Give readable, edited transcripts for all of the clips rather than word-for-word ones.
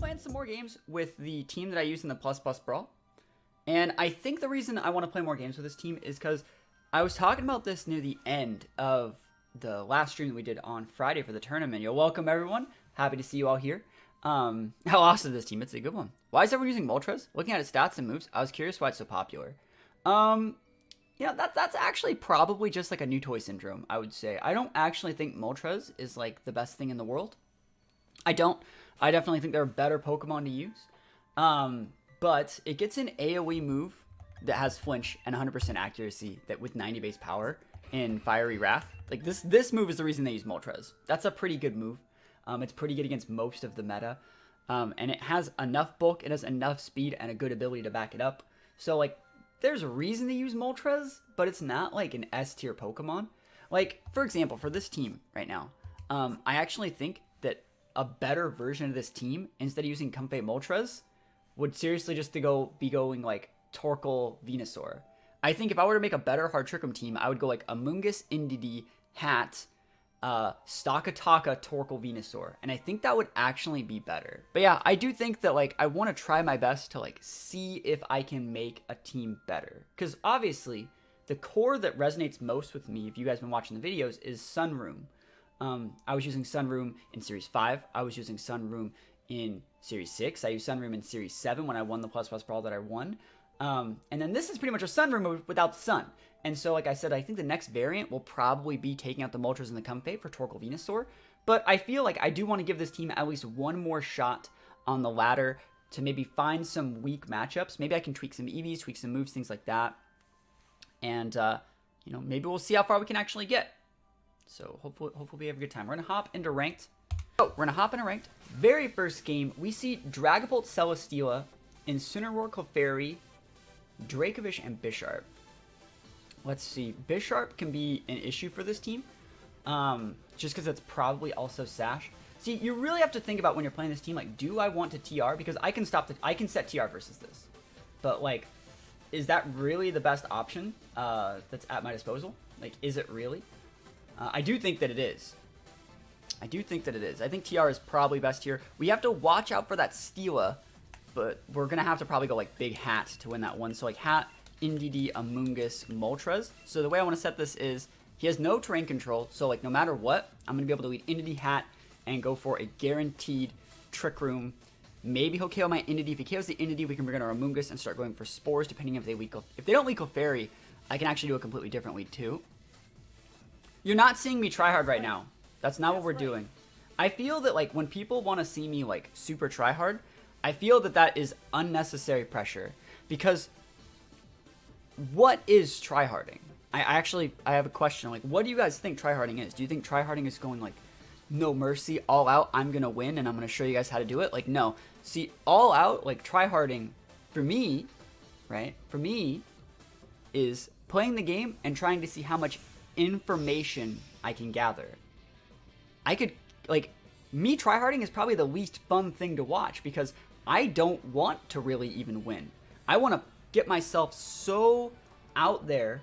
playing some more games with the team that I used in the Plus Plus Brawl. And I think the reason I want to play more games with this team is because I was talking about this near the end of the last stream that we did on Friday for the tournament. You're welcome, everyone. Happy to see you all here. How awesome is this team? It's a good one. Why is everyone using Moltres? Looking at its stats and moves, I was curious why it's so popular. Yeah, that's actually probably just like a new toy syndrome, I would say. I don't actually think Moltres is like the best thing in the world. I don't. I definitely think there are better Pokemon to use. But it gets an AoE move that has flinch and 100% accuracy that with 90 base power in Fiery Wrath. Like this move is the reason they use Moltres. That's a pretty good move. It's pretty good against most of the meta. And it has enough bulk, it has enough speed and a good ability to back it up. So like there's a reason to use Moltres, but it's not like an S tier Pokemon. Like for example, for this team right now, I actually think that a better version of this team, instead of using Comfey Moltres, would seriously just be going like Torkoal Venusaur. I think if I were to make a better Hard Trickum team, I would go like Amoonguss, Indeedee, Hat, Stakataka, Torkoal, Venusaur. And I think that would actually be better. But yeah, I do think that like I want to try my best to like see if I can make a team better. Because obviously, the core that resonates most with me, if you guys have been watching the videos, is Sunroom. I was using Sunroom in Series 5. I was using Sunroom in Series 6. I used Sunroom in Series 7 when I won the Plus Plus Brawl that I won. And then this is pretty much a Sunroom move without the sun. And so, like I said, I think the next variant will probably be taking out the Moltres and the Comfey for Torkoal Venusaur. But I feel like I do want to give this team at least one more shot on the ladder to maybe find some weak matchups. Maybe I can tweak some EVs, tweak some moves, things like that. And, you know, maybe we'll see how far we can actually get. So hopefully we have a good time. We're going to hop into ranked. Very first game, we see Dragapult, Celesteela, Incineroar, Clefairy, Dracovish, and Bisharp. Let's see. Bisharp can be an issue for this team, just because it's probably also Sash. See, you really have to think about when you're playing this team, like, do I want to TR? Because I can set TR versus this. But, like, is that really the best option that's at my disposal? Like, is it really? I do think that it is. I think TR is probably best here. We have to watch out for that Steela, but we're going to have to probably go, like, Big Hat to win that one. So, like, Hat, Indeedee, Amoonguss, Moltres. So the way I want to set this is he has no terrain control. So, like, no matter what, I'm going to be able to lead Indeedee, Hat, and go for a guaranteed Trick Room. Maybe he'll KO my Indeedee. If he KOs the Indeedee, we can bring in our Amoonguss and start going for Spores, depending if they lead. If they don't lead Clefairy, I can actually do a completely different lead, too. You're not seeing me try hard right now. That's not what we're doing. I feel that, like, when people want to see me, like, super try hard, I feel that that is unnecessary pressure. Because what is tryharding? I have a question. Like, what do you guys think tryharding is? Do you think tryharding is going, like, no mercy, all out, I'm going to win, and I'm going to show you guys how to do it? Like, no. See, all out, like, tryharding, for me, right? For me, is playing the game and trying to see how much information I can gather. I could, like, me tryharding is probably the least fun thing to watch because I don't want to really even win. I want to get myself so out there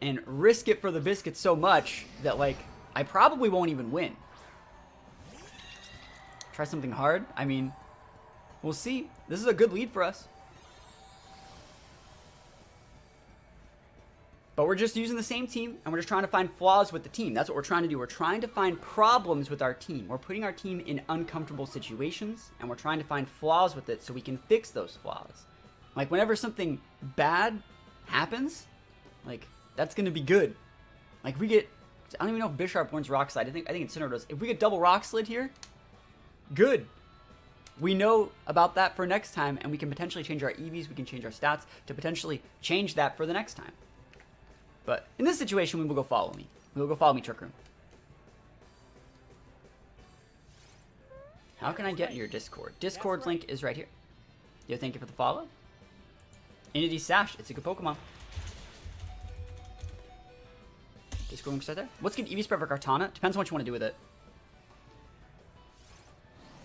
and risk it for the biscuit so much that, like, I probably won't even win. Try something hard? I mean, we'll see. This is a good lead for us. But we're just using the same team, and we're just trying to find flaws with the team. That's what we're trying to do. We're trying to find problems with our team. We're putting our team in uncomfortable situations, and we're trying to find flaws with it so we can fix those flaws. Like, whenever something bad happens, like, that's going to be good. Like, we get... I don't even know if Bisharp wins Rock Slide. I think Incineroar does. If we get double Rock Slid here, good. We know about that for next time, and we can potentially change our EVs, we can change our stats to potentially change that for the next time. But in this situation, we will go follow me. We will go follow me, Trick Room. How can I get in your Discord? Discord's link is right here. Yo, thank you for the follow. Indeedee Sash, it's a good Pokemon. Discord link's right there. What's good EV spread for Kartana? Depends on what you want to do with it.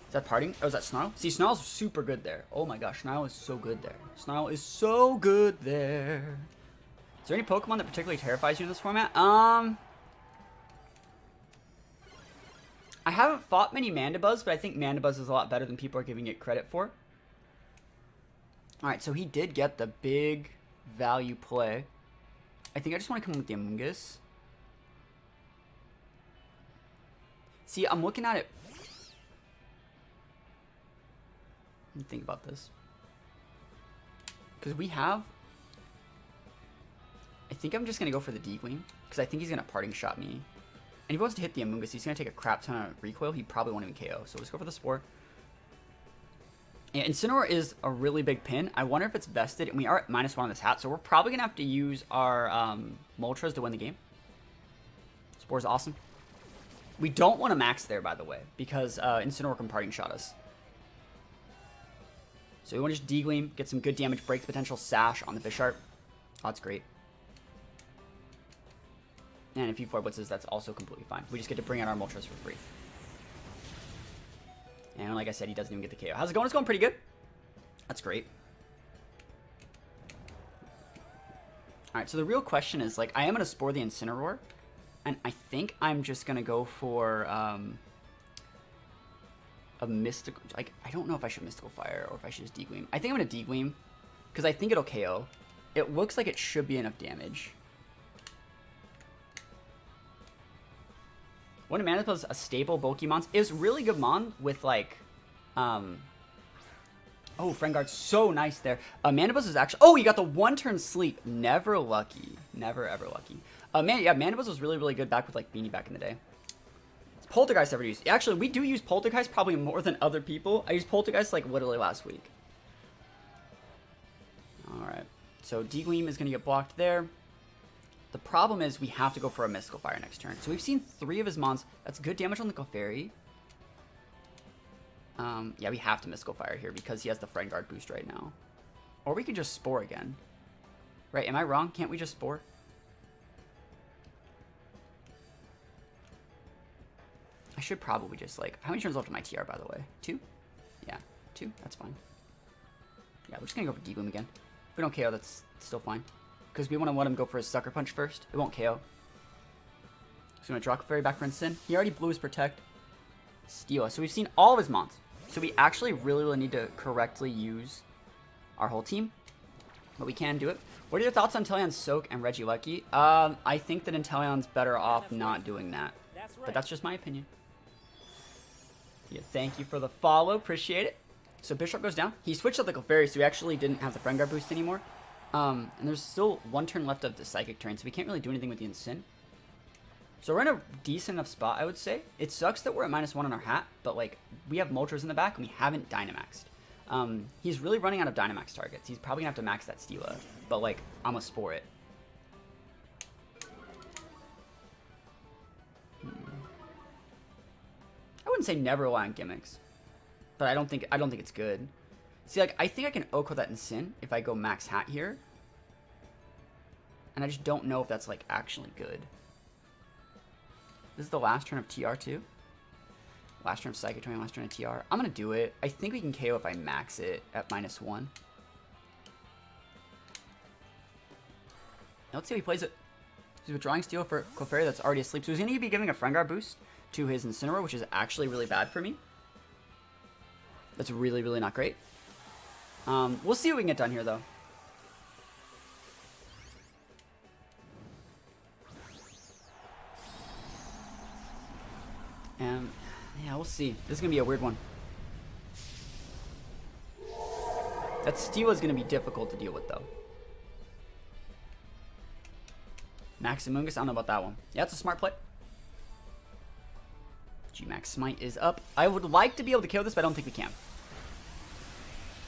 Is that parting? Oh, is that Snarl? See, Snarl's super good there. Oh my gosh, Snarl is so good there. Snarl is so good there. Is there any Pokemon that particularly terrifies you in this format? I haven't fought many Mandibuzz, but I think Mandibuzz is a lot better than people are giving it credit for. Alright, so he did get the big value play. I think I just want to come with the Amoonguss. See, I'm looking at it. Let me think about this. Because we have... I think I'm just going to go for the D-Gleam. Because I think he's going to Parting Shot me. And if he wants to hit the Amoonguss, he's going to take a crap ton of recoil. He probably won't even KO. So let's go for the Spore. And Incineroar is a really big pin. I wonder if it's vested. And we are at -1 on this hat. So we're probably going to have to use our Moltres to win the game. Spore is awesome. We don't want to max there, by the way. Because Incineroar can Parting Shot us. So we want to just D-Gleam, get some good damage, break the potential Sash on the Bisharp. Oh, that's great. And if he 4 blitzes, that's also completely fine. We just get to bring out our Moltres for free. And like I said, he doesn't even get the KO. How's it going? It's going pretty good. That's great. Alright, so the real question is, like, I am going to Spore the Incineroar. And I think I'm just going to go for a Mystical... Like, I don't know if I should Mystical Fire or if I should just D-Gleam. I think I'm going to D-Gleam because I think it'll KO. It looks like it should be enough damage. When a Mandibuzz is a stable bulky mon, is really good mon with like, oh, Friend Guard's so nice there. Mandibuzz is actually, oh, you got the 1-turn sleep. Never lucky. Never ever lucky. Yeah, Mandibuzz was really, really good back with like Beanie back in the day. It's Poltergeist ever used. Actually, we do use Poltergeist probably more than other people. I used Poltergeist like literally last week. All right, so D-Gleam is gonna get blocked there. The problem is we have to go for a Mystical Fire next turn. So we've seen 3 of his mons. That's good damage on the Clefairy. Yeah, we have to Mystical Fire here because he has the Friend Guard boost right now. Or we could just Spore again. Right, am I wrong? Can't we just Spore? I should probably just like... How many turns left on my TR, by the way? 2? Yeah, 2. That's fine. Yeah, we're just going to go for D-Gleam again. If we don't KO, that's still fine. Because we want to let him go for his Sucker Punch first. It won't KO. So I'm going to draw Clefairy back for Incin. He already blew his Protect. Steal us. So we've seen all of his mons. So we actually really, really need to correctly use our whole team. But we can do it. What are your thoughts on Inteleon's Soak and Regieleki? I think that Inteleon's better off not doing that. But that's just my opinion. Yeah, thank you for the follow. Appreciate it. So Bisharp goes down. He switched up the Clefairy, so he actually didn't have the Friend Guard boost anymore. And there's still 1 turn left of the Psychic turn, so we can't really do anything with the Incin. So we're in a decent enough spot, I would say. It sucks that we're at -1 on our hat, but like we have Moltres in the back and we haven't Dynamaxed. He's really running out of Dynamax targets. He's probably gonna have to max that Steela, but like I'm gonna Spore it. I wouldn't say never rely on gimmicks, but I don't think it's good. See, like, I think I can Oko that Incin if I go max hat here. And I just don't know if that's, like, actually good. This is the last turn of TR, too. Last turn of Psychic turn, last turn of TR. I'm going to do it. I think we can KO if I max it at -1. Now let's see how he plays it. He's withdrawing Steel for Clefairy that's already asleep. So he's going to be giving a Friend Guard boost to his Incineroar, which is actually really bad for me. That's really, really not great. We'll see what we can get done here, though. And yeah, we'll see. This is gonna be a weird one. That Steel is gonna be difficult to deal with, though. Max Amoonguss, I don't know about that one. Yeah, it's a smart play. G-Max Smite is up. I would like to be able to kill this, but I don't think we can.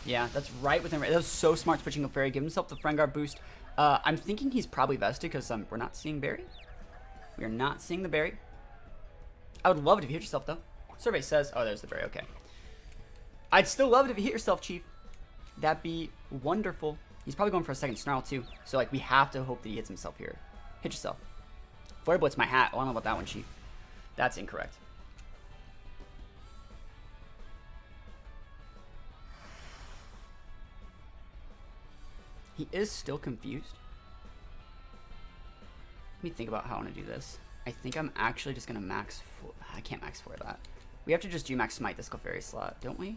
Yeah, that's right within. That was so smart switching up Fairy. Give himself the Friend Guard boost. I'm thinking he's probably vested because we're not seeing Berry. We are not seeing the Berry. I would love it if you hit yourself, though. Survey says, oh, there's the Berry. Okay. I'd still love it if you hit yourself, Chief. That'd be wonderful. He's probably going for a second Snarl, too. So, like, we have to hope that he hits himself here. Hit yourself. Flare Blitz my hat. Oh, I don't know about that one, Chief. That's incorrect. He is still confused. Let me think about how I want to do this. I think I'm actually just gonna max for, I can't max for that. We have to just G-max smite this Clefairy slot, don't we? I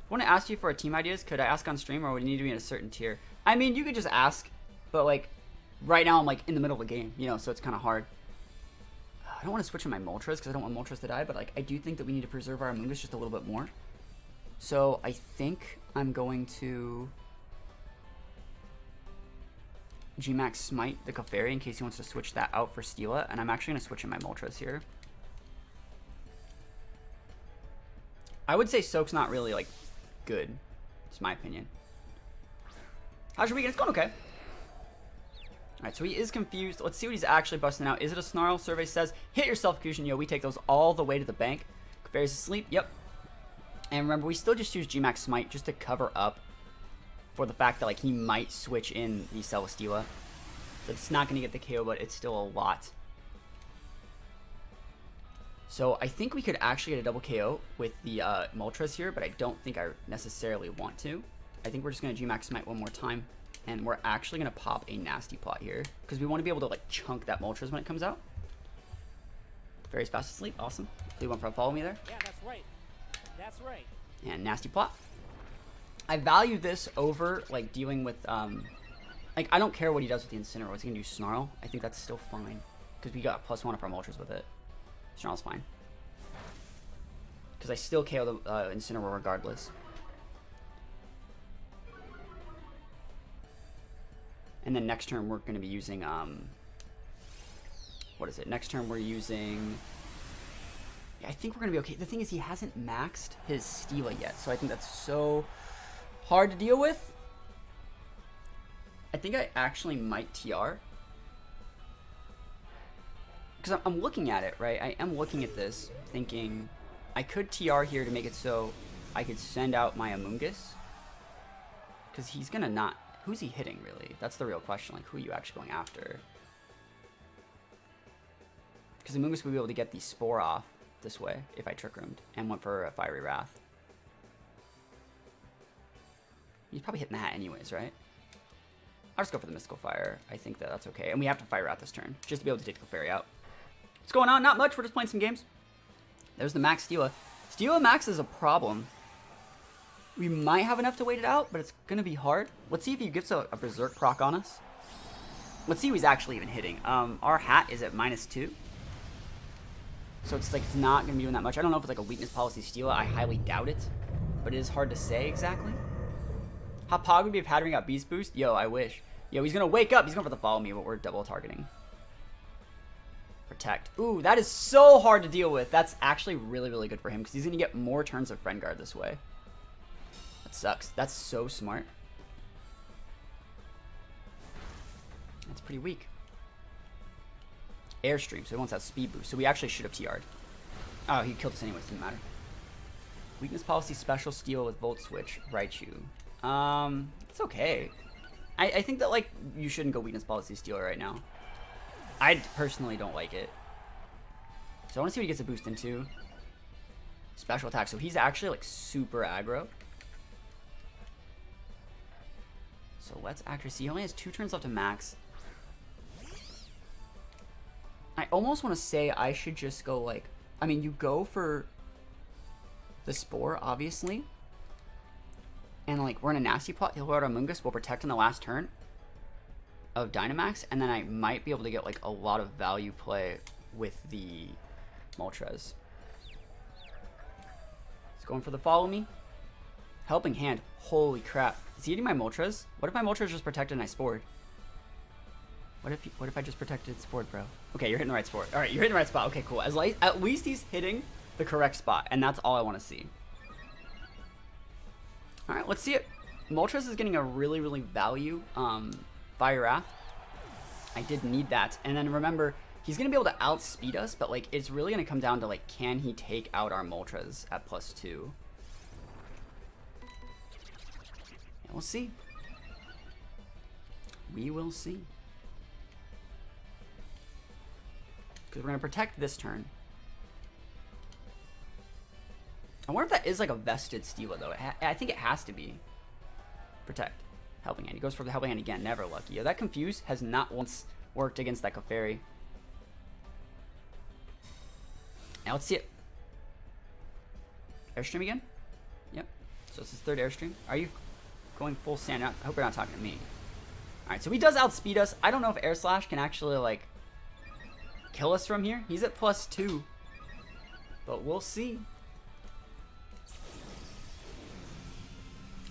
want to ask you for team ideas. Could I ask on stream, or would you need to be in a certain tier? I mean, you could just ask, but like, right now I'm like in the middle of the game, you know, so it's kind of hard. I don't want to switch in my Moltres because I don't want Moltres to die, but like, I do think that we need to preserve our Amoonguss just a little bit more. So I think I'm going to G-max smite the Clefairy in case he wants to switch that out for Steela, and I'm actually going to switch in my Moltres here. I would say Soak's not really like good. It's my opinion. How's your weekend? It's going okay. Alright, so he is confused. Let's see what he's actually busting out. Is it a Snarl? Survey says, hit your self-fusion. Yo, we take those all the way to the bank. Clefairy's asleep. Yep. And remember, we still just use G-max smite just to cover up for the fact that like he might switch in the Celesteela. So it's not going to get the KO, but it's still a lot. So I think we could actually get a double KO with the Moltres here, but I don't think I necessarily want to. I think we're just going to G-max smite one more time. And we're actually going to pop a nasty plot here, because we want to be able to like chunk that Moltres when it comes out. Very fast asleep. Awesome. Do you want to follow me there? Yeah, that's right. That's right. And nasty plot. I value this over like dealing with like I don't care what he does with the Incineroar. What's he gonna do? Snarl? I think that's still fine because we got +1 of our Moltres with it. Snarl's fine because I still KO the Incineroar regardless. And then next turn we're going to be using, what is it? Next turn we're using, yeah, I think we're going to be okay. The thing is he hasn't maxed his Steela yet, so I think that's so hard to deal with. I think I actually might TR. Because I'm looking at it, right? I am looking at this thinking I could TR here to make it so I could send out my Amoonguss. Because he's going to not... Who's he hitting, really? That's the real question. Like, who are you actually going after? Because Amoonguss would be able to get the Spore off this way if I Trick Roomed and went for a Fiery Wrath. He's probably hitting that anyways, right? I'll just go for the Mystical Fire. I think that that's okay. And we have to Fire Wrath this turn just to be able to take the Clefairy out. What's going on? Not much. We're just playing some games. There's the Max Steela. Steela Max is a problem. We might have enough to wait it out, but it's going to be hard. Let's see if he gets a Berserk proc on us. Let's see who he's actually even hitting. Our hat is at -2. So it's like it's not going to be doing that much. I don't know if it's like a weakness policy Steela. I highly doubt it. But it is hard to say exactly. How pog would be if Hattering got Beast Boost? Yo, I wish. Yo, he's going to wake up. He's going for the follow me, but we're double targeting. Protect. Ooh, that is so hard to deal with. That's actually really, really good for him because he's going to get more turns of Friend Guard this way. That sucks. That's so smart. That's pretty weak. Airstream, so he wants that speed boost. So we actually should have TR'd. Oh, he killed us anyways. Didn't matter. Weakness policy special steal with Volt Switch. Raichu. It's okay. I think that like you shouldn't go weakness policy steal right now. I personally don't like it. So I want to see what he gets a boost into. Special attack. So he's actually like super aggro. So let's actually see. He only has 2 turns left to max. I almost want to say I should just go like... I mean, you go for the Spore, obviously. And like, we're in a nasty plot. He'll go out Amoonguss. We'll protect in the last turn of Dynamax. And then I might be able to get like a lot of value play with the Moltres. He's going for the follow me. Helping Hand. Holy crap. Is he eating my Moltres? What if my Moltres just protected and I Spored? What if I just protected Spored, bro? Okay, you're hitting the right spot. All right, you're hitting the right spot. Okay, cool. At least he's hitting the correct spot, and that's all I want to see. All right, let's see it. Moltres is getting a really, really value Fire Wrath. I did need that. And then remember, he's going to be able to outspeed us, but like it's really going to come down to like, can he take out our Moltres at +2? And we'll see. We will see. Because we're going to protect this turn. I wonder if that is like a vested Steela, though. I think it has to be. Protect. Helping Hand. He goes for the Helping Hand again. Never lucky. Yeah, that Confuse has not once worked against that Clefairy. Now let's see it. Airstream again? Yep. So it's his third Airstream. Are you going full sand? I hope you're not talking to me. Alright, so he does outspeed us. I don't know if Air Slash can actually, like, kill us from here. He's at +2. But we'll see.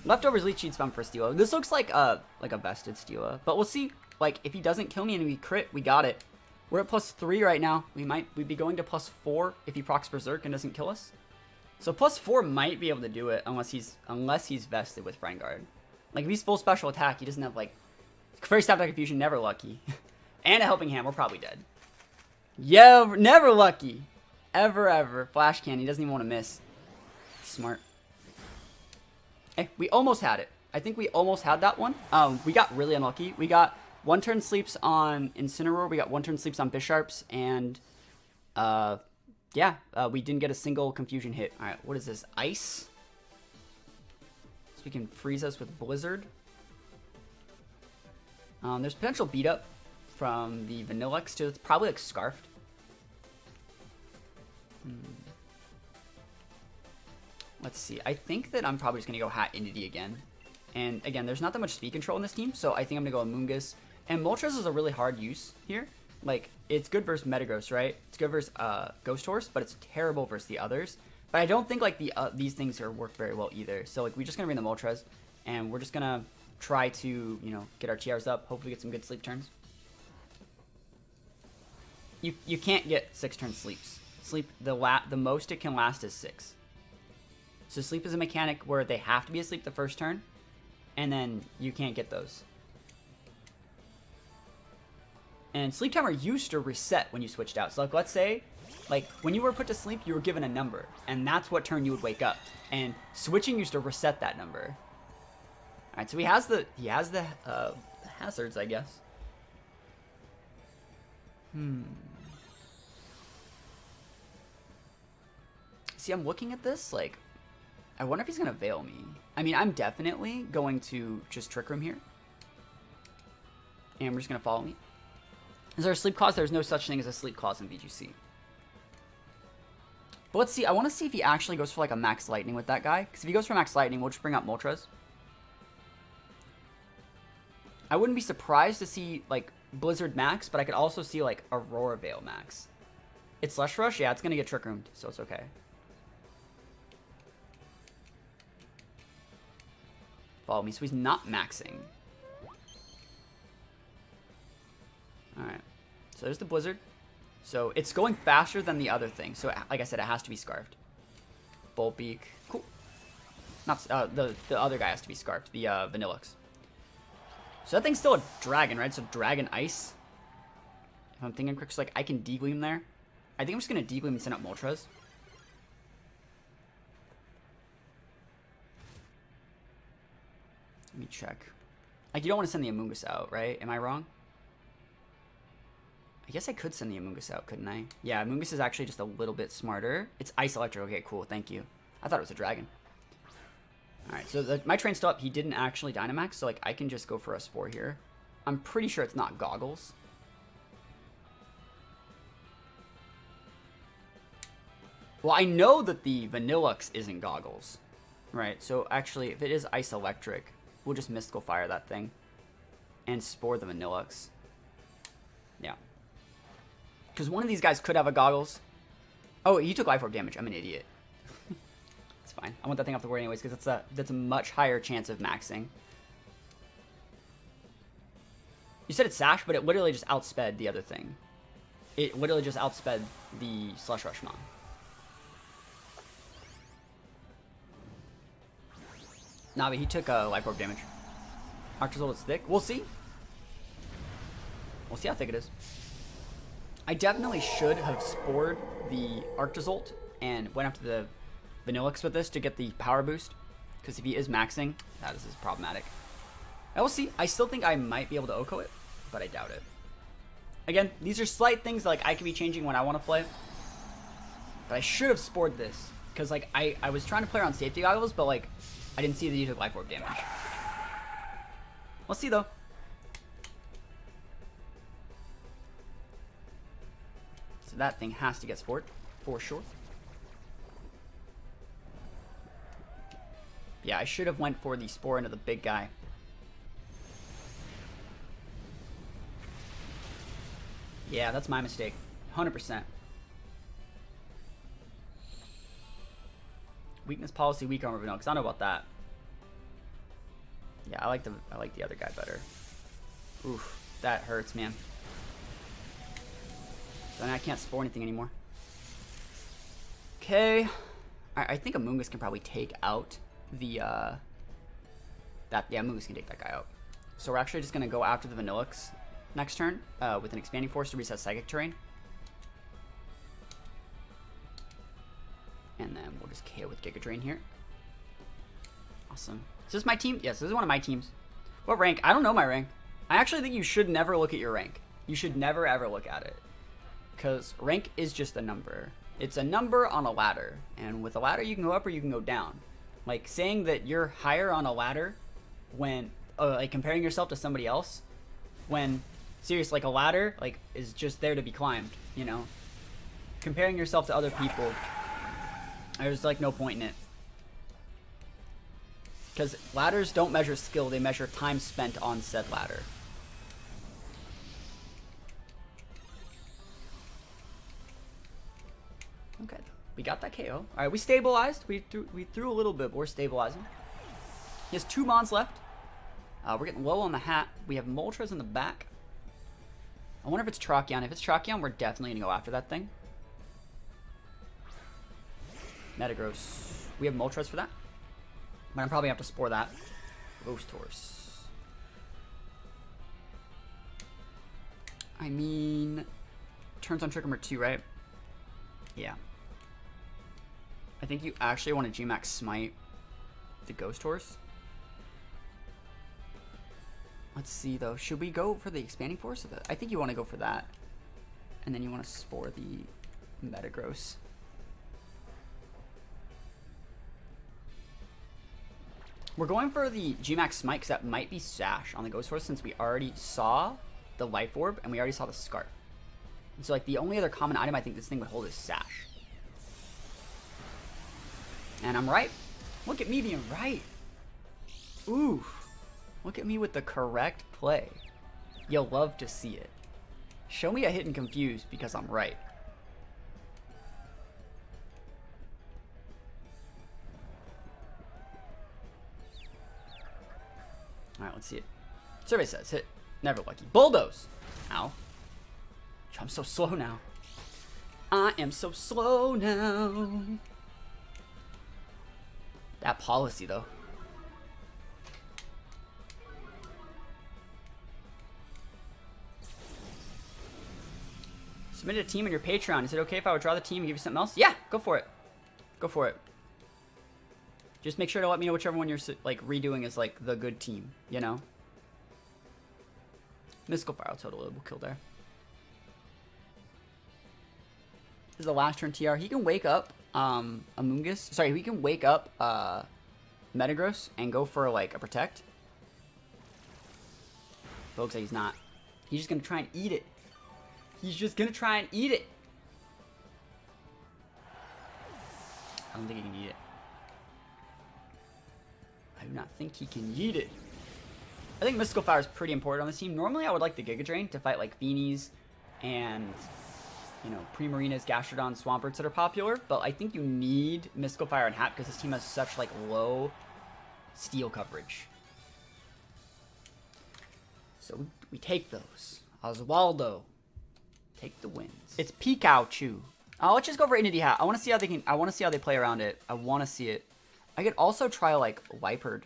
Leftovers Leech Seed's fun for Steela. This looks like a vested Steela. But we'll see. Like, if he doesn't kill me and we crit, we got it. We're at +3 right now. We'd be going to +4 if he procs Berserk and doesn't kill us. So +4 might be able to do it unless he's vested with Friend Guard. Like, if he's full special attack, he doesn't have, like, Fairy Staff Deck Confusion, never lucky. And a Helping Hand, we're probably dead. Yeah, never lucky. Ever. Flash Cannon, he doesn't even want to miss. Smart. Hey, we almost had it. I think we almost had that one. We got really unlucky. We got 1 turn sleeps on Incineroar, we got 1 turn sleeps on Bisharps, and yeah, we didn't get a single confusion hit. Alright, what is this? Ice? So we can freeze us with Blizzard. There's potential beat up from the Vanillix too. It's probably like Scarfed. Let's see. I think that I'm probably just going to go Hat Entity again. And again, there's not that much speed control in this team, so I think I'm going to go Amoonguss. And Moltres is a really hard use here. Like, it's good versus Metagross, right? It's good versus Ghost Horse, but it's terrible versus the others. But I don't think, like, these things work very well either. So, like, we're just going to bring the Moltres, and we're just going to try to, you know, get our TRs up, hopefully get some good sleep turns. You can't get 6 turn sleeps. Sleep, the most it can last is 6. So sleep is a mechanic where they have to be asleep the first turn, and then you can't get those. And sleep timer used to reset when you switched out. So like, let's say, like when you were put to sleep, you were given a number, and that's what turn you would wake up. And switching used to reset that number. All right, so he has the hazards, I guess. See, I'm looking at this, like, I wonder if he's going to Veil me. I mean, I'm definitely going to just Trick Room here. And we're just going to follow me. Is there a Sleep Clause? There's no such thing as a Sleep Clause in VGC. But let's see. I want to see if he actually goes for, like, a Max Lightning with that guy. Because if he goes for Max Lightning, we'll just bring up Moltres. I wouldn't be surprised to see, like, Blizzard Max, but I could also see, like, Aurora Veil Max. It's Slush Rush? Yeah, it's going to get Trick Roomed, so it's okay. Follow me, so he's not maxing. Alright. So there's the Blizzard. So it's going faster than the other thing. So like I said, it has to be Scarfed. Bolt Beak. Cool. Not the other guy has to be Scarfed. The Vanillix. So that thing's still a dragon, right? So Dragon Ice. If I'm thinking quick, so like I can Degleam there. I think I'm just gonna Degleam and send up Moltres. Let me check. Like, you don't want to send the Amoonguss out, right? Am I wrong? I guess I could send the Amoonguss out, couldn't I? Yeah, Amoonguss is actually just a little bit smarter. It's Ice Electro. Okay, cool. Thank you. I thought it was a dragon. Alright, so my train's still up. He didn't actually Dynamax, so, like, I can just go for a Spore here. I'm pretty sure it's not Goggles. Well, I know that the Vanillux isn't Goggles. Right, so actually, if it is Ice Electric, we'll just Mystical Fire that thing. And Spore the Vanillux. Yeah. Because one of these guys could have a Goggles. Oh, he took Life Orb damage. I'm an idiot. It's fine. I want that thing off the board anyways, because that's a much higher chance of maxing. You said it's Sash, but it literally just outsped the other thing. It literally just outsped the Slush Rush Mon. Nah, but he took Life Orb damage. Arctozolt is thick. We'll see. We'll see how thick it is. I definitely should have spored the Arctozolt and went after the Vanillix with this to get the power boost. Because if he is maxing, that is problematic. I will see. I still think I might be able to Oko it, but I doubt it. Again, these are slight things like I could be changing when I want to play. But I should have spored this. Because like I was trying to play around safety goggles, but like I didn't see that he took Life Orb damage. We'll see though. that thing has to get spored, for sure. Yeah, I should have went for the spore into the big guy. Yeah, that's my mistake. 100%. Weakness policy, weak armor vanilla, because I don't know about that. Yeah, I like the other guy better. Oof, that hurts, man. So then I can't spore anything anymore. Okay. I think Amoongus can probably take out the yeah, Amoongus can take that guy out. So we're actually just gonna go after the Vanillix next turn with an expanding force to reset psychic terrain. And then we'll just KO with Giga Drain here. Awesome. Is this my team? Yes, this is one of my teams. What rank? I don't know my rank. I actually think you should never look at your rank. You should never ever look at it. Because rank is just a number. It's a number on a ladder. And with a ladder, you can go up or you can go down. Like, saying that you're higher on a ladder when, like, comparing yourself to somebody else, when, seriously, like, a ladder, like, is just there to be climbed, you know? Comparing yourself to other people, there's, like, no point in it. Because ladders don't measure skill, they measure time spent on said ladder. Okay, we got that KO. Alright, we stabilized. We threw a little bit, but we're stabilizing. He has 2 mons left. We're getting low on the hat. We have Moltres in the back. I wonder if it's Tracheon. If it's Tracheon, we're definitely going to go after that thing. Metagross. We have Moltres for that. But I'm probably going to have to spore that. Ghost Horse. I mean, turns on Trick Number 2, right? Yeah. I think you actually want to Gmax Smite the Ghost Horse. Let's see, though. Should we go for the Expanding Force? I think you want to go for that. And then you want to spore the Metagross. We're going for the Gmax Smite because that might be Sash on the Ghost Horse since we already saw the Life Orb and we already saw the Scarf. And so, like, the only other common item I think this thing would hold is Sash. And I'm right. Look at me being right. Ooh. Look at me with the correct play. You'll love to see it. Show me a hit and confuse because I'm right. Alright, let's see it. Survey says hit. Never lucky. Bulldoze. Ow. I'm so slow now. I am so slow now. That policy, though. Submitted a team in your Patreon. Is it okay if I would draw the team and give you something else? Yeah, go for it. Go for it. Just make sure to let me know whichever one you're, like, redoing is, like, the good team, you know? Mystical Fire, I'll totally will kill there. This is the last turn TR. He can wake up Amoongus. Sorry, he can wake up Metagross and go for, like, a Protect. But it looks like he's not. He's just going to try and eat it. He's just going to try and eat it. I don't think he can eat it. I do not think he can eat it. I think Mystical Fire is pretty important on this team. Normally, I would like the Giga Drain to fight, like, Beanies and, you know, Primarinas, Gastrodons, Swamperts that are popular. But I think you need Mystical Fire and Hat because this team has such, like, low steel coverage. So we take those. Oswaldo. Take the wins. It's Pikachu. Let's just go for Entity Hat. I want to see how they can. I want to see how they play around it. I want to see it. I could also try like Liepard.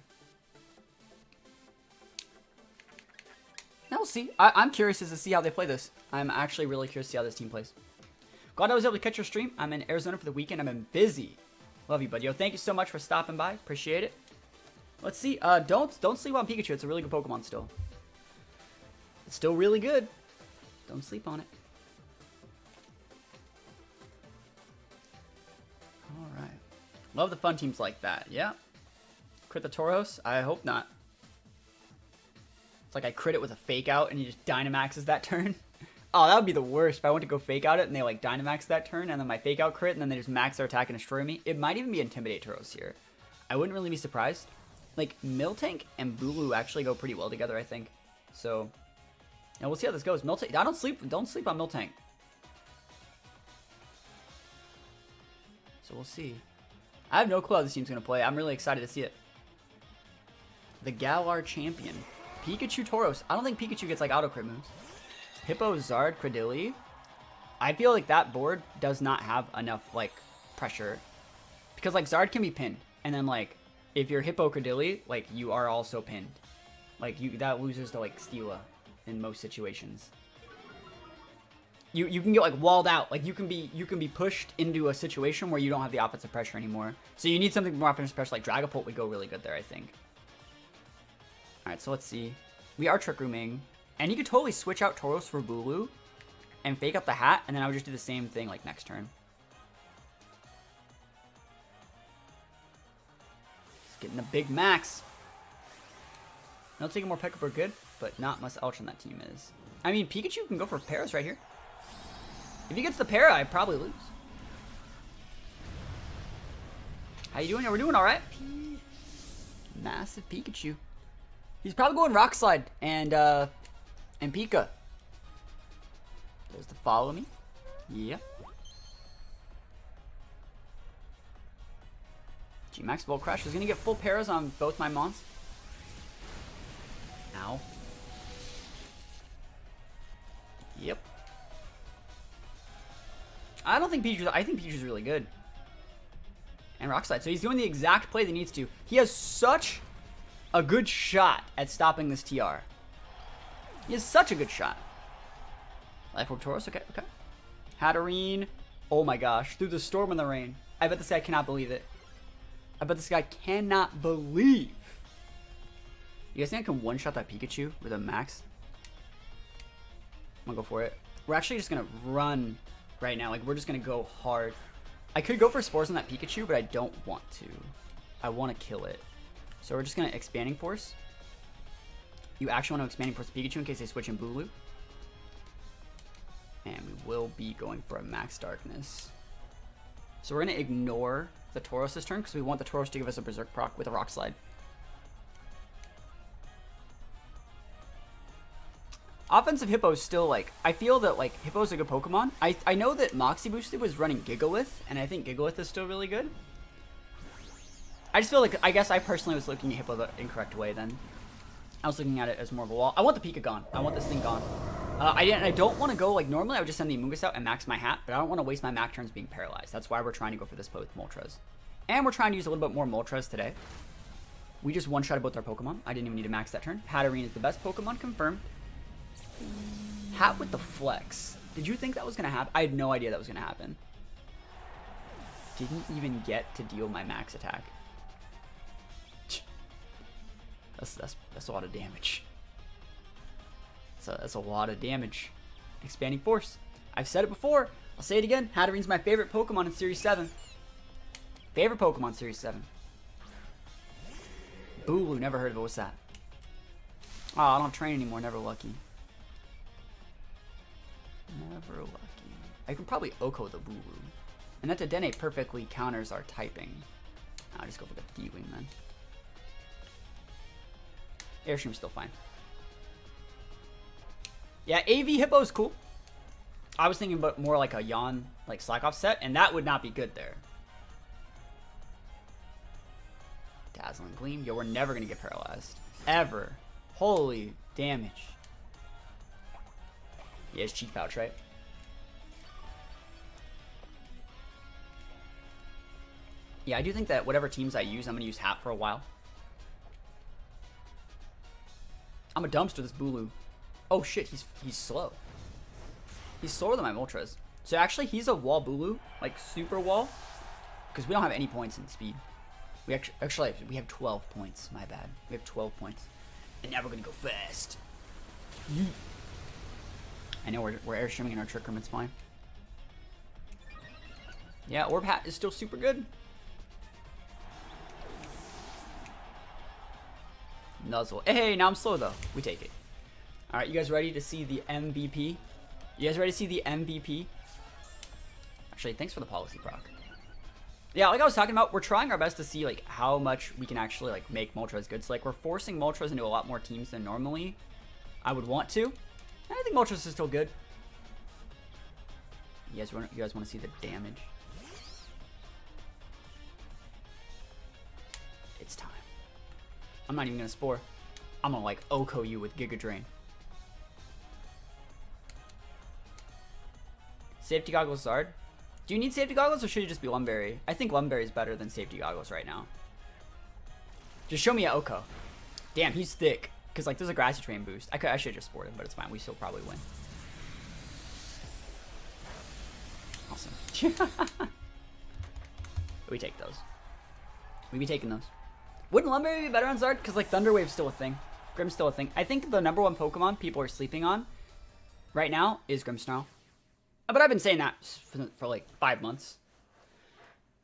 Now we'll see. I'm curious to see how they play this. I'm actually really curious to see how this team plays. Glad I was able to catch your stream. I'm in Arizona for the weekend. I've been busy. Love you, buddy. Yo, thank you so much for stopping by. Appreciate it. Let's see. Don't sleep on Pikachu. It's a really good Pokemon still. It's still really good. Don't sleep on it. Alright. Love the fun teams like that. Yeah. Crit the Tauros? I hope not. It's like I crit it with a fake out and he just Dynamaxes that turn. Oh, that would be the worst if I went to go fake out it and they like Dynamax that turn and then my fake out crit and then they just max their attack and destroy me. It might even be Intimidate Tauros here. I wouldn't really be surprised. Like Miltank and Bulu actually go pretty well together, I think. So, yeah, we'll see how this goes. Miltank, don't sleep on Miltank. So we'll see. I have no clue how this team's gonna play. I'm really excited to see it. The Galar champion. Pikachu Tauros. I don't think Pikachu gets like auto crit moves. Hippo, Zard, Credilli. I feel like that board does not have enough like pressure. Because like Zard can be pinned. And then like if you're Hippo Credilli, like you are also pinned. Like that loses to like Steela in most situations. You can get like walled out. Like you can be pushed into a situation where you don't have the offensive pressure anymore. So you need something more offensive pressure. Like Dragapult would go really good there, I think. Alright, so let's see. We are Trick Rooming. And you could totally switch out Tauros for Bulu and fake up the hat, and then I would just do the same thing like next turn. Just getting a big max. No taking more Pekka are good, but not much else on that team is. I mean, Pikachu can go for Paras right here. If he gets the Para, I probably lose. How you doing? We're doing all right. Massive Pikachu. He's probably going Rock Slide and Pika. There's the follow me. Yeah. G-Max Volt Crash is gonna get full Paras on both my Mons. Ow. Yep. I don't think Pikachu. I think Pikachu's really good. And Rock Slide. So he's doing the exact play that he needs to. He has such a good shot at stopping this TR. He has such a good shot. Life Orb Tauros, okay. Hatterene, oh my gosh, through the storm and the rain. I bet this guy cannot believe it. I bet this guy cannot believe. You guys think I can one-shot that Pikachu with a max? I'm gonna go for it. We're actually just gonna run right now. Like, we're just gonna go hard. I could go for Spores on that Pikachu, but I don't want to. I want to kill it. So we're just gonna Expanding Force. You actually want to Expanding Force Pikachu in case they switch in Bulu. And we will be going for a Max Darkness. So we're gonna ignore the Tauros this turn because we want the Tauros to give us a Berserk proc with a Rock Slide. Offensive Hippo is still like, I feel that like Hippo's a good Pokemon. I know that Moxie Boosted was running Gigalith, and I think Gigalith is still really good. I just feel like, I guess I personally was looking at Hippo the incorrect way then. I was looking at it as more of a wall. I want the Pika gone. I want this thing gone. I don't want to go, like, normally I would just send the Amoonguss out and max my hat, but I don't want to waste my Mac turns being paralyzed. That's why we're trying to go for this play with Moltres. And we're trying to use a little bit more Moltres today. We just one-shotted both our Pokemon. I didn't even need to max that turn. Hatterene is the best Pokemon, confirmed. Hat with the Flex. Did you think that was going to happen? I had no idea that was going to happen. Didn't even get to deal my max attack. That's a lot of damage. That's a lot of damage. Expanding Force. I've said it before. I'll say it again. Hatterene's my favorite Pokemon in Series 7. Favorite Pokemon Series 7. Bulu, never heard of it. What's that? Oh, I don't train anymore. Never lucky. Never lucky. I can probably Oko the Bulu. And that Dedenne perfectly counters our typing. I'll just go for the D-Wing then. Airstream's still fine. Yeah, AV Hippo is cool. I was thinking about more like a Yawn, like Slack Off set, and that would not be good there. Dazzling Gleam. Yo, we're never going to get paralyzed. Ever. Holy damage. Yeah, it's Cheek Pouch, right? Yeah, I do think that whatever teams I use, I'm going to use Hat for a while. I'm a dumpster this Bulu. Oh shit, he's slow. He's slower than my Moltres. So actually, he's a wall Bulu, like super wall, because we don't have any points in speed. We actually we have 12 points. My bad. We have 12 points, and now we're gonna go fast. Yeet. I know we're airstreaming in our Trick Room. It's fine. Yeah, Orb Hat is still super good. Nuzzle. Hey, now I'm slow though. We take it. All right, you guys ready to see the MVP? You guys ready to see the MVP? Actually, thanks for the policy proc. Yeah, like I was talking about, we're trying our best to see like how much we can actually like make Moltres good. So like we're forcing Moltres into a lot more teams than normally I would want to. And I think Moltres is still good. You guys want to see the damage? It's time. I'm not even gonna spore. I'm gonna like Oko you with Giga Drain. Safety goggles, Zard. Do you need safety goggles or should you just be Lumberry? I think Lumberry is better than safety goggles right now. Just show me a Oko. Damn, he's thick. Because like there's a Grassy Train boost. I should have just spored him, but it's fine. We still probably win. Awesome. We take those. We be taking those. Wouldn't Lumberry be better on Zard? Because like Thunder Wave's still a thing. Grimm's still a thing. I think the #1 Pokemon people are sleeping on right now is Grimmsnarl. But I've been saying that for like 5 months.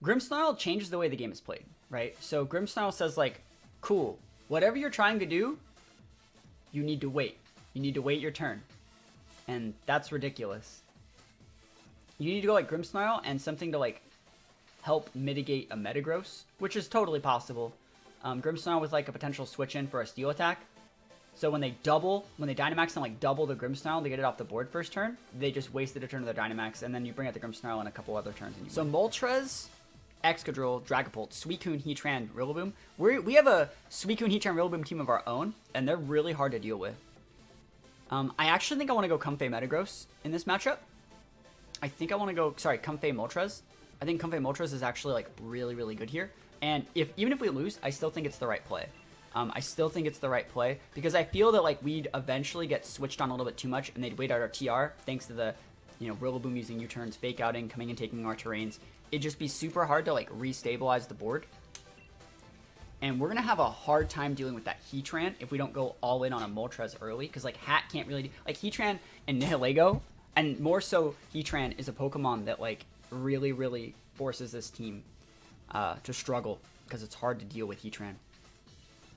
Grimmsnarl changes the way the game is played, right? So Grimmsnarl says like, cool, whatever you're trying to do, you need to wait. You need to wait your turn. And that's ridiculous. You need to go like Grimmsnarl and something to like help mitigate a Metagross, which is totally possible. Grimmsnarl with like a potential switch in for a steel attack. So when they Dynamax and like double the Grimmsnarl, they get it off the board first turn. They just wasted a turn of their Dynamax, and then you bring out the Grimmsnarl and a couple other turns. And so Moltres, Excadrill, Dragapult, Suicune, Heatran, Rillaboom. We have a Suicune, Heatran, Rillaboom team of our own, and they're really hard to deal with. I actually think I want to go Comfey Metagross in this matchup. I think I want to go, Comfey Moltres. I think Comfey Moltres is actually like really, really good here. And even if we lose, I still think it's the right play. I still think it's the right play because I feel that like we'd eventually get switched on a little bit too much and they'd wait out our TR thanks to the, Rillaboom using U-turns, fake outing, coming and taking our terrains. It'd just be super hard to like restabilize the board. And we're going to have a hard time dealing with that Heatran if we don't go all in on a Moltres early because like Hat can't really like Heatran and Nihilego, and more so Heatran is a Pokemon that like really, really forces this team to struggle because it's hard to deal with Heatran.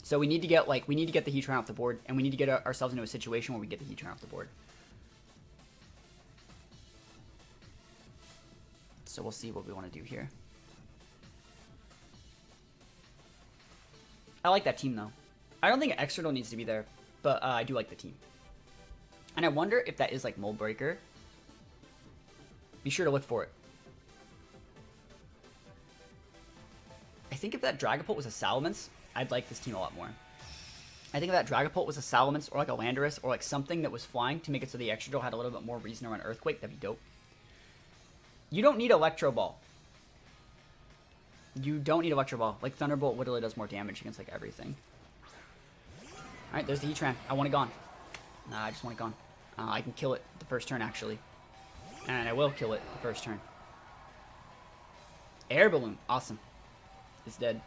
So we need to get the Heatran off the board, and we need to get ourselves into a situation where we get the Heatran off the board. So we'll see what we want to do here. I like that team though. I don't think Excadrill needs to be there, but I do like the team. And I wonder if that is like Mold Breaker. Be sure to look for it. I think if that Dragapult was a Salamence, I'd like this team a lot more. I think if that Dragapult was a Salamence or like a Landorus or like something that was flying to make it so the Excadrill had a little bit more reason to run Earthquake, that'd be dope. You don't need Electro Ball. You don't need Electro Ball. Like Thunderbolt literally does more damage against like everything. Alright, there's the Heatran. I want it gone. Nah, I just want it gone. I can kill it the first turn actually. And I will kill it the first turn. Air Balloon. Awesome. It's dead.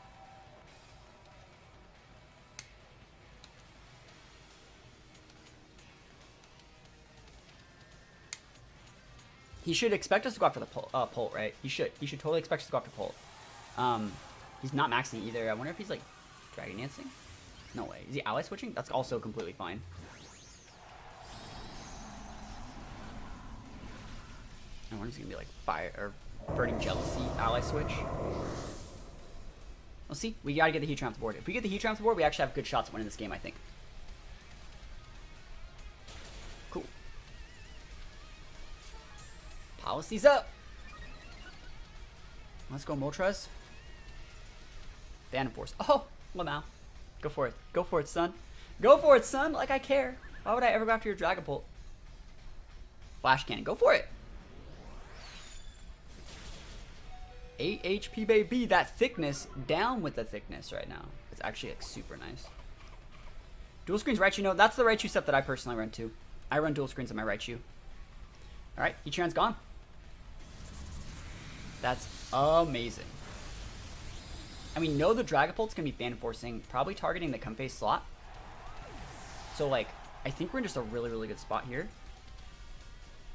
He should expect us to go after the Pult, right? He should. He should totally expect us to go after Pult. He's not maxing either. I wonder if he's like Dragon Dancing? No way. Is he ally switching? That's also completely fine. I wonder if he's gonna be like Fire or Burning Jealousy ally switch. We'll see. We gotta get the Heatran off the board. If we get the Heatran off the board, we actually have good shots at winning this game, I think. Cool. Policy's up. Let's go, Moltres. Phantom Force. Oh, Lamau. Go for it. Go for it, son. Go for it, son. Like I care. Why would I ever go after your Dragapult? Flash Cannon. Go for it. 8 HP, baby. That thickness. Down with the thickness right now. It's actually like super nice. Dual screens Raichu. No, that's the Raichu set that I personally run too. I run dual screens on my Raichu. Alright, Heatran's gone. That's amazing. And we know the Dragapult's going to be Phantom Forcing, probably targeting the Comfey slot. So, like, I think we're in just a really, really good spot here.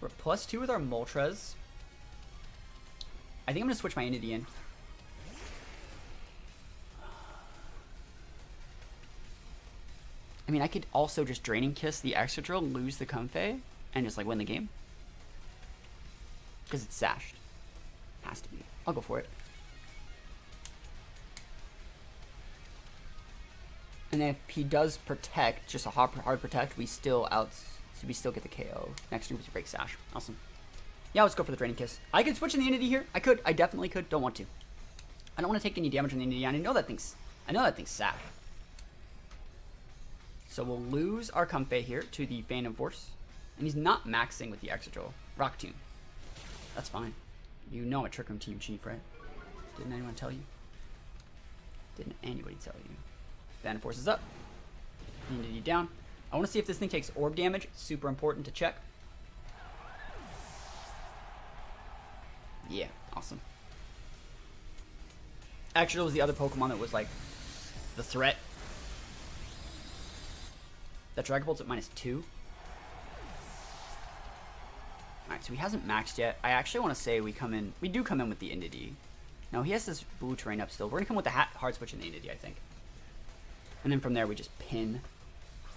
We're at +2 with our Moltres. I think I'm going to switch my Entity in. I mean, I could also just Draining Kiss the Excadrill, lose the Comfey, and just, like, win the game. Because it's sashed. Has to be. I'll go for it. And if he does protect, just a hard protect, we still get the KO. Next turn we break sash. Awesome. Yeah, let's go for the Draining Kiss. I could switch in the Entity here. I could. I definitely could. Don't want to. I don't want to take any damage on the Entity. I know that thing's sash. So we'll lose our Comfey here to the Phantom Force. And he's not maxing with the Exegol. Rock Tomb. That's fine. You know I'm a Trick Room Team Chief, right? Didn't anyone tell you? Didn't anybody tell you? Phantom Force is up. Entity down. I want to see if this thing takes orb damage. Super important to check. Yeah, awesome. Actually, it was the other Pokemon that was like the threat. That Dragapult's at -2. Alright, so he hasn't maxed yet. I actually want to say we do come in with the Entity. No, he has this blue terrain up still. We're going to come with the hard switch and the Entity, I think. And then from there, we just pin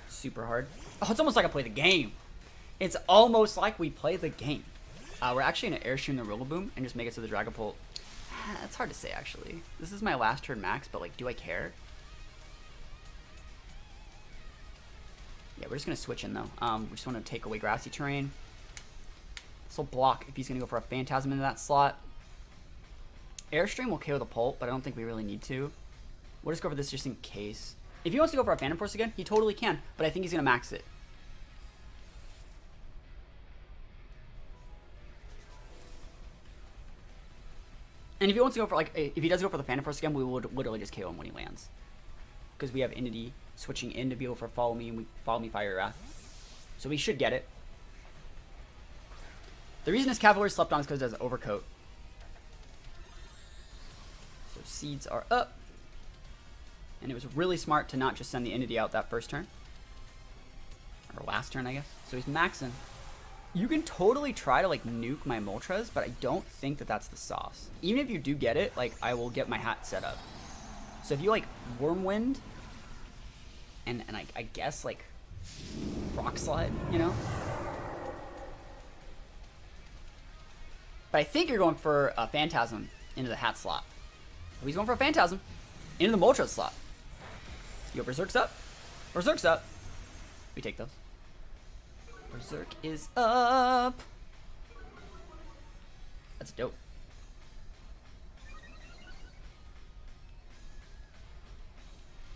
super hard. Oh, it's almost like I play the game. It's almost like we play the game. We're actually going to Airstream the Rillaboom and just make it so the Dragapult... That's hard to say, actually. This is my last turn max, but, like, do I care? Yeah, we're just going to switch in, though. We just want to take away grassy terrain. This will block if he's going to go for a Phantasm into that slot. Airstream will KO the Pult, but I don't think we really need to. We'll just go for this just in case. If he wants to go for a Phantom Force again, he totally can, but I think he's going to max it. And if he wants to go for, like, if he does go for the Phantom Force again, we would literally just KO him when he lands. Because we have Entity switching in to be able to follow me, and we follow me Fire Wrath. So we should get it. The reason his Cavalier slept on is because it has an Overcoat. So seeds are up. And it was really smart to not just send the Entity out that first turn. Or last turn, I guess. So he's maxing. You can totally try to, like, nuke my Moltres, but I don't think that that's the sauce. Even if you do get it, like, I will get my hat set up. So if you, like, Wormwind, and I guess, like, Rock Slide, you know? But I think you're going for a Phantasm into the hat slot. Oh, he's going for a Phantasm into the Moltres slot. Yo, Berserk's up. Berserk's up. We take those. Berserk is up. That's dope.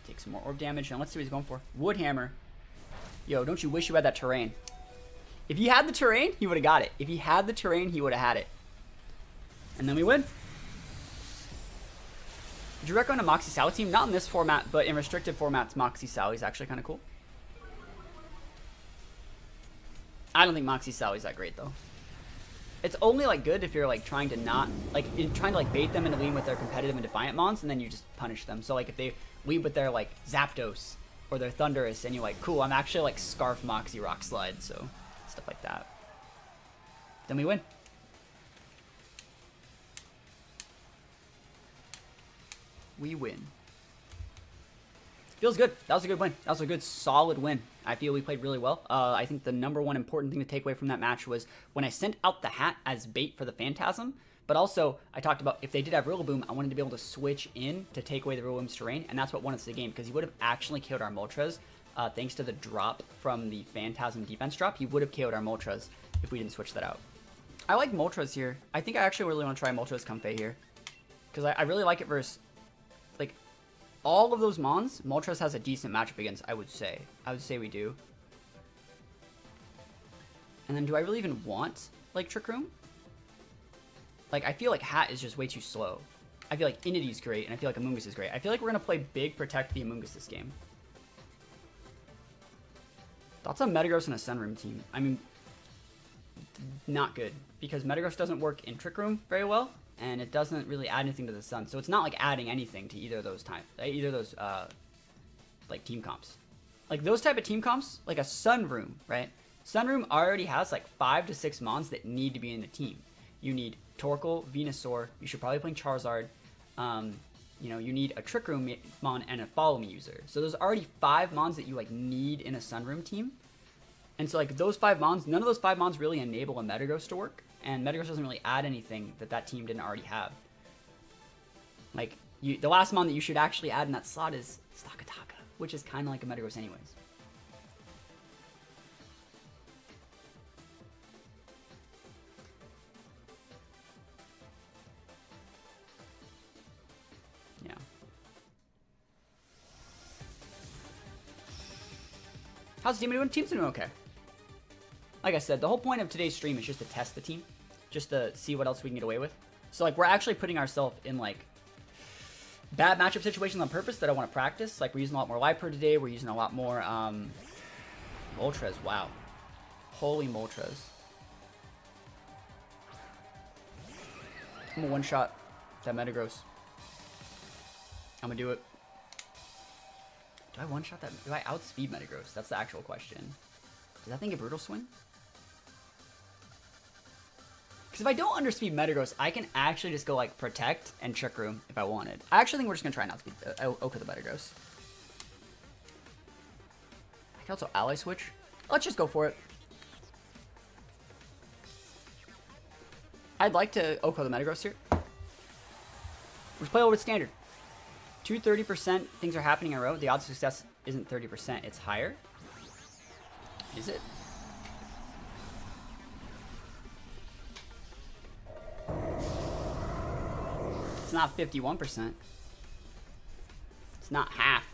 Take some more orb damage. Now let's see what he's going for. Woodhammer. Yo, don't you wish you had that terrain? If he had the terrain, he would have got it. If he had the terrain, he would have had it. And then we win. Would you recommend a Moxie Sally team? Not in this format, but in restricted formats, Moxie Sally's actually kind of cool. I don't think Moxie Sally's that great, though. It's only, like, good if you're, like, trying to not, like, trying to, like, bait them into leading with their competitive and defiant mons, and then you just punish them. So, like, if they lead with their, like, Zapdos or their Thundurus, and you're like, cool, I'm actually, like, Scarf Moxie Rock Slide, so stuff like that. Then we win. We win. Feels good. That was a good win. That was a good, solid win. I feel we played really well. I think the number one important thing to take away from that match was when I sent out the hat as bait for the Phantasm, but also I talked about if they did have Rillaboom, I wanted to be able to switch in to take away the Rillaboom's terrain, and that's what won us the game, because he would have actually killed our Moltres, thanks to the drop from the Phantasm defense drop. He would have KO'd our Moltres if we didn't switch that out. I like Moltres here. I think I actually really want to try Moltres Comfey here, because I really like it versus, like, all of those mons, Moltres has a decent matchup against, I would say. I would say we do. And then do I really even want, like, Trick Room? Like, I feel like Hat is just way too slow. I feel like Entity's great, and I feel like Amoonguss is great. I feel like we're going to play big Protect the Amoonguss this game. Thoughts on Metagross and a Sunroom team? I mean, not good. Because Metagross doesn't work in Trick Room very well, and it doesn't really add anything to the Sun. So it's not like adding anything to either of those like team comps. Like those type of team comps, like a Sunroom, right? Sunroom already has like 5 to 6 mons that need to be in the team. You need Torkoal, Venusaur. You should probably play Charizard. You know, you need a Trick Room mon and a Follow Me user. So there's already 5 mons that you like need in a Sunroom team. And so like those 5 mons, none of those 5 mons really enable a Metagross to work. and Metagross doesn't really add anything that that team didn't already have. Like, the last mon that you should actually add in that slot is Stakataka, which is kind of like a Metagross anyways. Yeah. How's the team doing? Team's doing okay. Like I said, the whole point of today's stream is just to test the team, just to see what else we can get away with. So like, we're actually putting ourselves in like bad matchup situations on purpose that I want to practice. Like, we're using a lot more Viper today. We're using a lot more Moltres. Wow, holy Moltres! I'm gonna one-shot that Metagross. I'm gonna do it. Do I one-shot that? Do I outspeed Metagross? That's the actual question. Does that thing get Brutal Swing? Because if I don't underspeed Metagross, I can actually just go like Protect and Trick Room if I wanted. I actually think we're just going to try and outspeed Oka the Metagross. I can also Ally Switch. Let's just go for it. I'd like to Oka the Metagross here. Let's play over with Standard. 230% things are happening in a row. The odds of success isn't 30%, it's higher. Is it? It's not 51%. It's not half.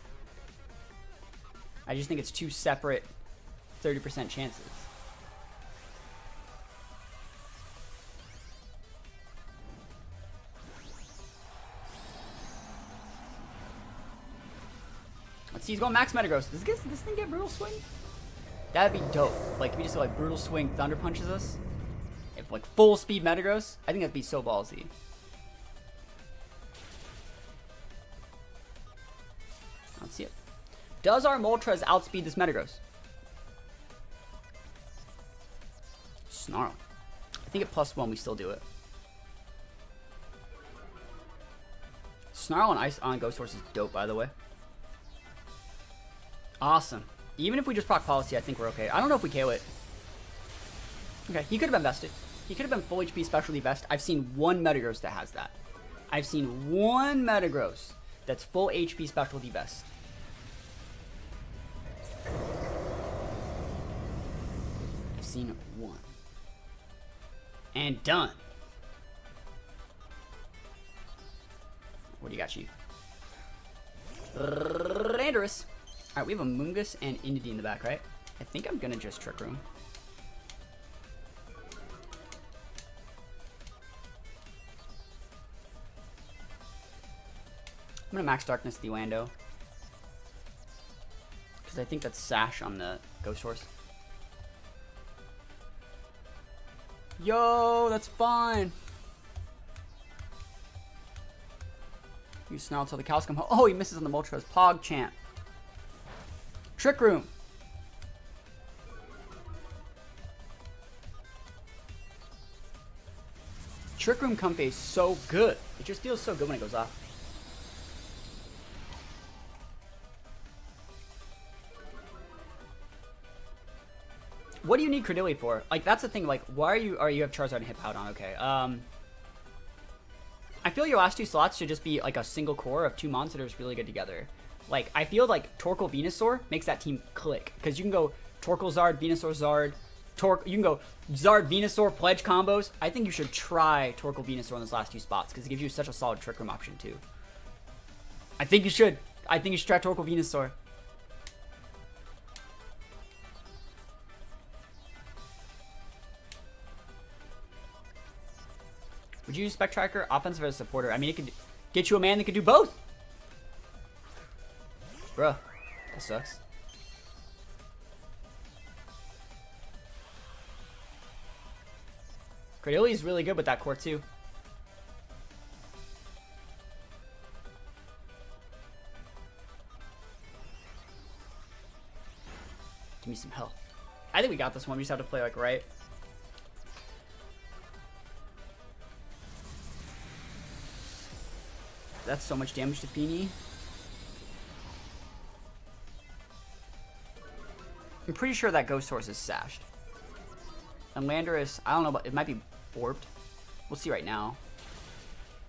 I just think it's two separate 30% chances. Let's see, he's going max Metagross. Does this thing get Brutal Swing? That'd be dope. Like, if we just like Brutal Swing Thunder Punches us. If like full speed Metagross, I think that'd be so ballsy. Let's see it. Does our Moltres outspeed this Metagross? Snarl. I think at +1 we still do it. Snarl on Ice on Ghost Horse is dope, by the way. Awesome. Even if we just proc Policy, I think we're okay. I don't know if we KO it. Okay, he could have been vested. He could have been full HP specialty vest. I've seen one Metagross that has that. I've seen one Metagross that's full HP specialty vest. I've seen one. And done. What do you got, Chief? Randerous. Alright, we have a Mungus and Indeedee in the back, right? I think I'm gonna just Trick Room. I'm gonna Max Darkness the Lando. Because I think that's Sash on the Ghost Horse. Yo, that's fine. You snarl till the cows come home. Oh, he misses on the Moltres. Pog Champ. Trick Room. Trick Room Comfy is so good. It just feels so good when it goes off. What do you need Credilli for? Like, that's the thing. Like, why are you have Charizard and Hip out on? Okay. I feel your last two slots should just be like a single core of two mons that are just really good together. Like, I feel like Torkoal Venusaur makes that team click. Because you can go Torkoal Zard, Venusaur Zard, you can go Zard, Venusaur, Pledge combos. I think you should try Torkoal Venusaur in those last two spots. Because it gives you such a solid Trick Room option, too. I think you should. I think you should try Torkoal Venusaur. Would you use Spec Tracker, offensive or as a supporter? I mean, it could get you a man that could do both. Bruh, that sucks. Credilli is really good with that core too. Give me some help. I think we got this one. We just have to play like right. That's so much damage to Feeny. I'm pretty sure that Ghost Horse is sashed. And Landorus, I don't know, but it might be orbed? We'll see right now.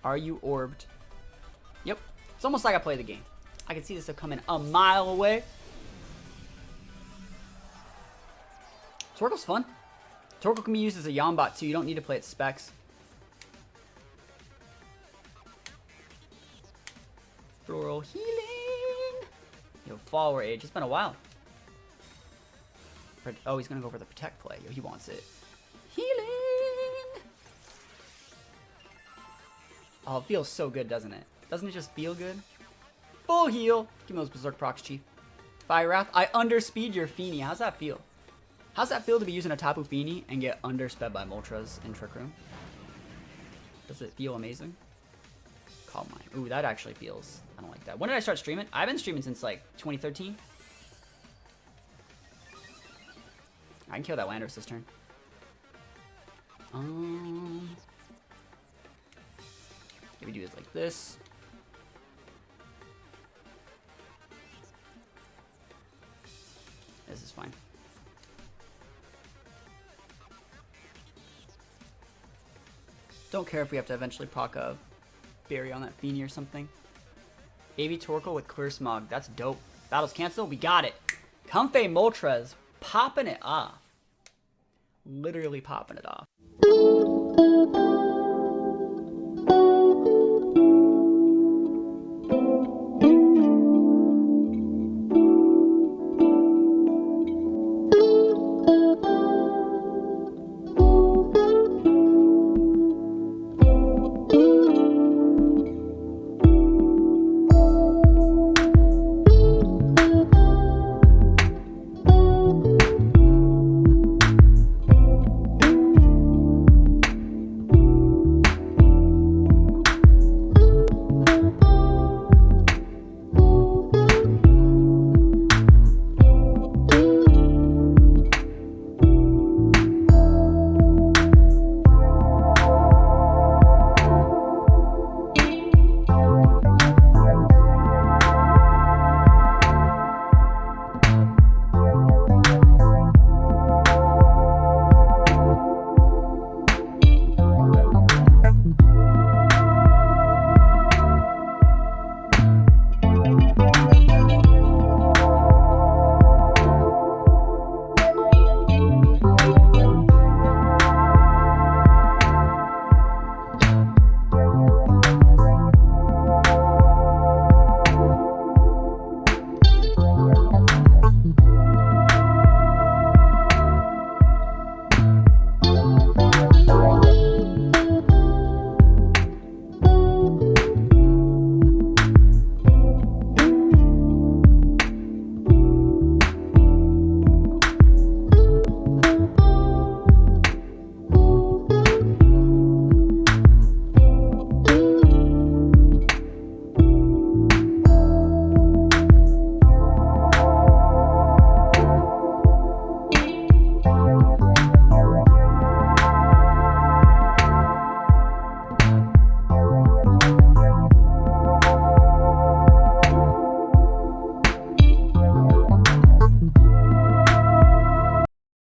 Are you orbed? Yep. It's almost like I play the game. I can see this coming a mile away. Torkoal's fun. Torkoal can be used as a Yambot too. You don't need to play its specs. Floral healing. Yo, follower age. It's been a while. Oh, he's gonna go for the protect play. Yo, he wants it. Healing. Oh, it feels so good, doesn't it? Doesn't it just feel good? Full heal. Give me those Berserk procs, Chief. Fire Wrath. I underspeed your Feeny. How's that feel? How's that feel to be using a Tapu Fini and get undersped by Moltres in Trick Room? Does it feel amazing? Calm Mind. Ooh, that actually feels... I don't like that. When did I start streaming? I've been streaming since like 2013. I can kill that Landorus this turn. Maybe do it like this. This is fine. Don't care if we have to eventually proc a berry on that Feeny or something. AV Torkoal with Clear Smog. That's dope. Battles canceled. We got it. Comfey Moltres. Popping it off. Literally popping it off.